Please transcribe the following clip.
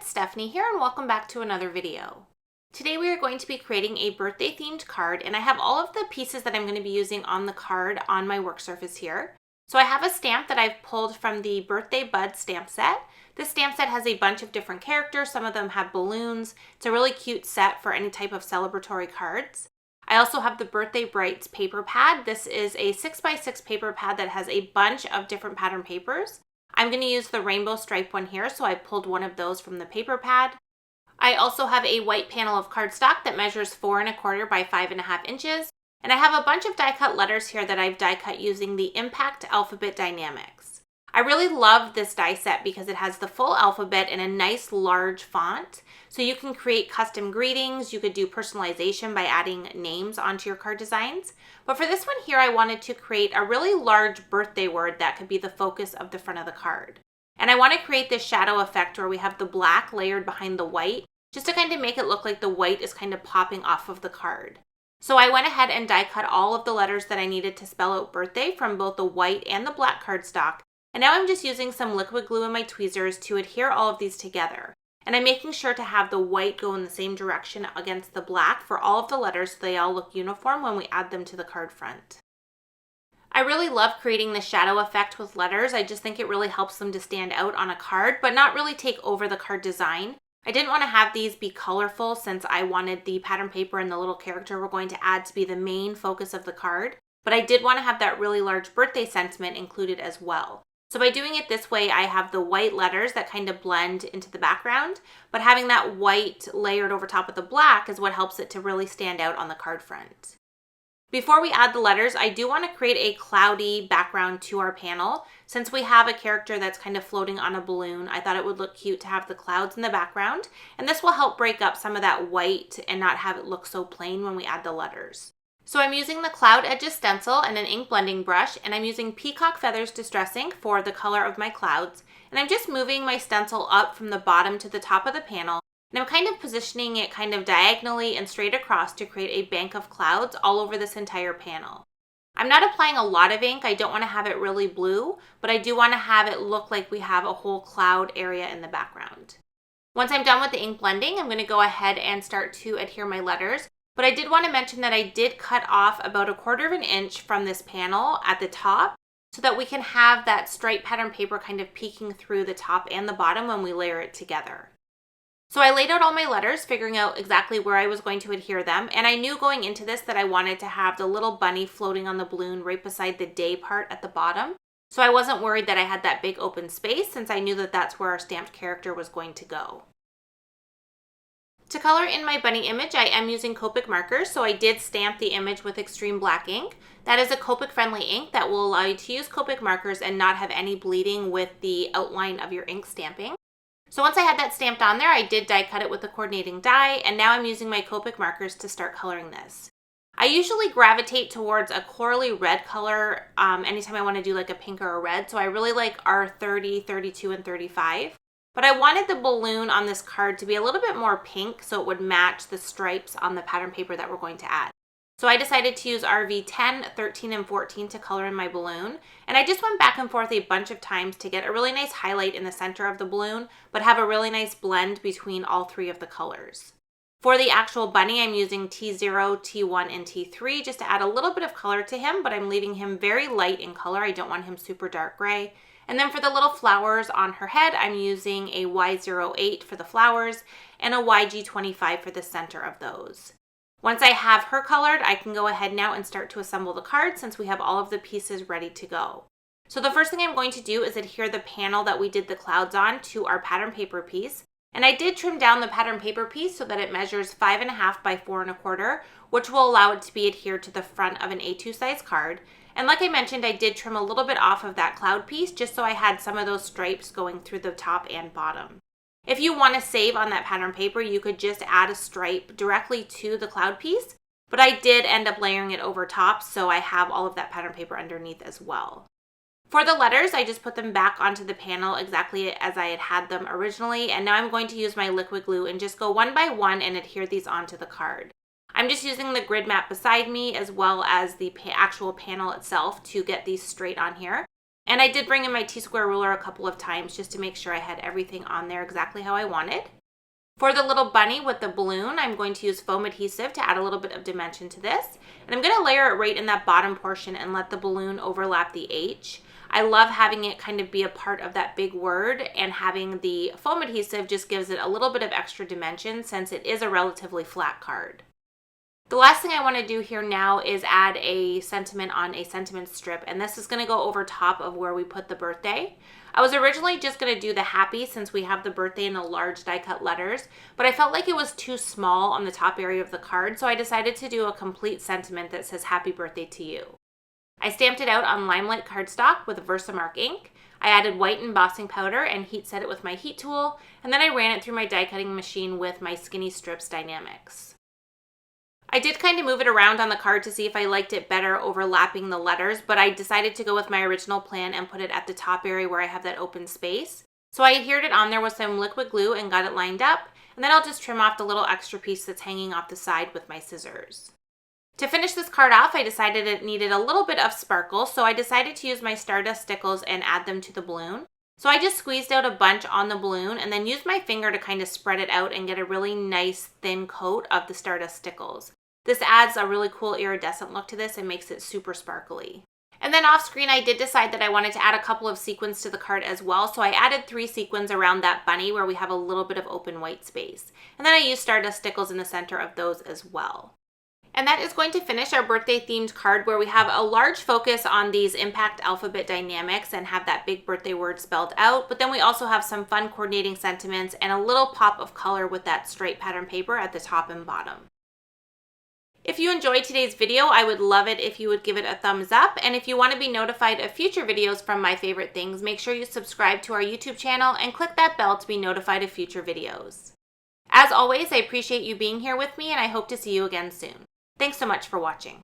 Stephanie here, and welcome back to another video. Today we are going to be creating a birthday themed card, and I have all of the pieces that I'm going to be using on the card on my work surface here. So I have a stamp that I've pulled from the Birthday Bud stamp set. This stamp set has a bunch of different characters. Some of them have balloons. It's a really cute set for any type of celebratory cards. I also have the Birthday Brights paper pad. This is a 6x6 paper pad that has a bunch of different pattern papers. I'm going to use the rainbow stripe one here, so I pulled one of those from the paper pad. I also have a white panel of cardstock that measures 4 1/4 by 5.5 inches. And I have a bunch of die cut letters here that I've die cut using the Impact Alphabet Die-namics. I really love this die set because it has the full alphabet in a nice large font. So you can create custom greetings, you could do personalization by adding names onto your card designs. But for this one here, I wanted to create a really large birthday word that could be the focus of the front of the card. And I want to create this shadow effect where we have the black layered behind the white, just to kind of make it look like the white is kind of popping off of the card. So I went ahead and die cut all of the letters that I needed to spell out birthday from both the white and the black cardstock. And now I'm just using some liquid glue and my tweezers to adhere all of these together. And I'm making sure to have the white go in the same direction against the black for all of the letters so they all look uniform when we add them to the card front. I really love creating the shadow effect with letters. I just think it really helps them to stand out on a card, but not really take over the card design. I didn't want to have these be colorful since I wanted the pattern paper and the little character we're going to add to be the main focus of the card, but I did want to have that really large birthday sentiment included as well. So by doing it this way, I have the white letters that kind of blend into the background, but having that white layered over top of the black is what helps it to really stand out on the card front. Before we add the letters, I do want to create a cloudy background to our panel. Since we have a character that's kind of floating on a balloon, I thought it would look cute to have the clouds in the background, and this will help break up some of that white and not have it look so plain when we add the letters. So I'm using the Cloud Edges stencil and an ink blending brush, and I'm using Peacock Feathers Distressing for the color of my clouds, and I'm just moving my stencil up from the bottom to the top of the panel. And I'm kind of positioning it kind of diagonally and straight across to create a bank of clouds all over this entire panel. I'm not applying a lot of ink. I don't want to have it really blue, but I do want to have it look like we have a whole cloud area in the background. Once I'm done with the ink blending, I'm going to go ahead and start to adhere my letters. But I did want to mention that I did cut off about 1/4 inch from this panel at the top so that we can have that stripe pattern paper kind of peeking through the top and the bottom when we layer it together. So I laid out all my letters, figuring out exactly where I was going to adhere them, and I knew going into this that I wanted to have the little bunny floating on the balloon right beside the day part at the bottom. So I wasn't worried that I had that big open space since I knew that that's where our stamped character was going to go. To color in my bunny image, I am using Copic markers, so I did stamp the image with Extreme Black ink. That is a Copic friendly ink that will allow you to use Copic markers and not have any bleeding with the outline of your ink stamping. So once I had that stamped on there, I did die cut it with the coordinating die, and now I'm using my Copic markers to start coloring this. I usually gravitate towards a corally red color anytime I want to do like a pink or a red, so I really like R30, 32, and 35. But I wanted the balloon on this card to be a little bit more pink so it would match the stripes on the pattern paper that we're going to add. So I decided to use RV10, 13, and 14 to color in my balloon. And I just went back and forth a bunch of times to get a really nice highlight in the center of the balloon, but have a really nice blend between all three of the colors. For the actual bunny, I'm using T0, T1, and T3 just to add a little bit of color to him, but I'm leaving him very light in color. I don't want him super dark gray. And then for the little flowers on her head, I'm using a Y08 for the flowers and a YG25 for the center of those. Once I have her colored, I can go ahead now and start to assemble the card since we have all of the pieces ready to go. So the first thing I'm going to do is adhere the panel that we did the clouds on to our pattern paper piece. And I did trim down the pattern paper piece so that it measures 5.5 by 4 1/4, which will allow it to be adhered to the front of an A2 size card. And like I mentioned, I did trim a little bit off of that cloud piece just so I had some of those stripes going through the top and bottom. If you want to save on that pattern paper, you could just add a stripe directly to the cloud piece, but I did end up layering it over top, so I have all of that pattern paper underneath as well. For the letters, I just put them back onto the panel exactly as I had them originally, and now I'm going to use my liquid glue and just go one by one and adhere these onto the card. I'm just using the grid map beside me as well as the actual panel itself to get these straight on here. And I did bring in my T-square ruler a couple of times just to make sure I had everything on there exactly how I wanted. For the little bunny with the balloon, I'm going to use foam adhesive to add a little bit of dimension to this. And I'm going to layer it right in that bottom portion and let the balloon overlap the H. I love having it kind of be a part of that big word, and having the foam adhesive just gives it a little bit of extra dimension since it is a relatively flat card. The last thing I want to do here now is add a sentiment on a sentiment strip, and this is going to go over top of where we put the birthday. I was originally just going to do the happy since we have the birthday in the large die cut letters, but I felt like it was too small on the top area of the card, so I decided to do a complete sentiment that says happy birthday to you. I stamped it out on Limelight cardstock with Versamark ink. I added white embossing powder and heat set it with my heat tool, and then I ran it through my die cutting machine with my Skinny Strips Die-namics. I did kind of move it around on the card to see if I liked it better overlapping the letters, but I decided to go with my original plan and put it at the top area where I have that open space. So I adhered it on there with some liquid glue and got it lined up, and then I'll just trim off the little extra piece that's hanging off the side with my scissors. To finish this card off, I decided it needed a little bit of sparkle, so I decided to use my Stardust stickles and add them to the balloon. So I just squeezed out a bunch on the balloon and then used my finger to kind of spread it out and get a really nice thin coat of the Stardust stickles. This adds a really cool iridescent look to this and makes it super sparkly. And then off screen, I did decide that I wanted to add a couple of sequins to the card as well, so I added 3 sequins around that bunny where we have a little bit of open white space. And then I used Stardust stickles in the center of those as well. And that is going to finish our birthday themed card where we have a large focus on these impact alphabet dynamics and have that big birthday word spelled out, but then we also have some fun coordinating sentiments and a little pop of color with that stripe pattern paper at the top and bottom. If you enjoyed today's video, I would love it if you would give it a thumbs up, and if you want to be notified of future videos from My Favorite Things, make sure you subscribe to our YouTube channel and click that bell to be notified of future videos. As always, I appreciate you being here with me, and I hope to see you again soon. Thanks so much for watching.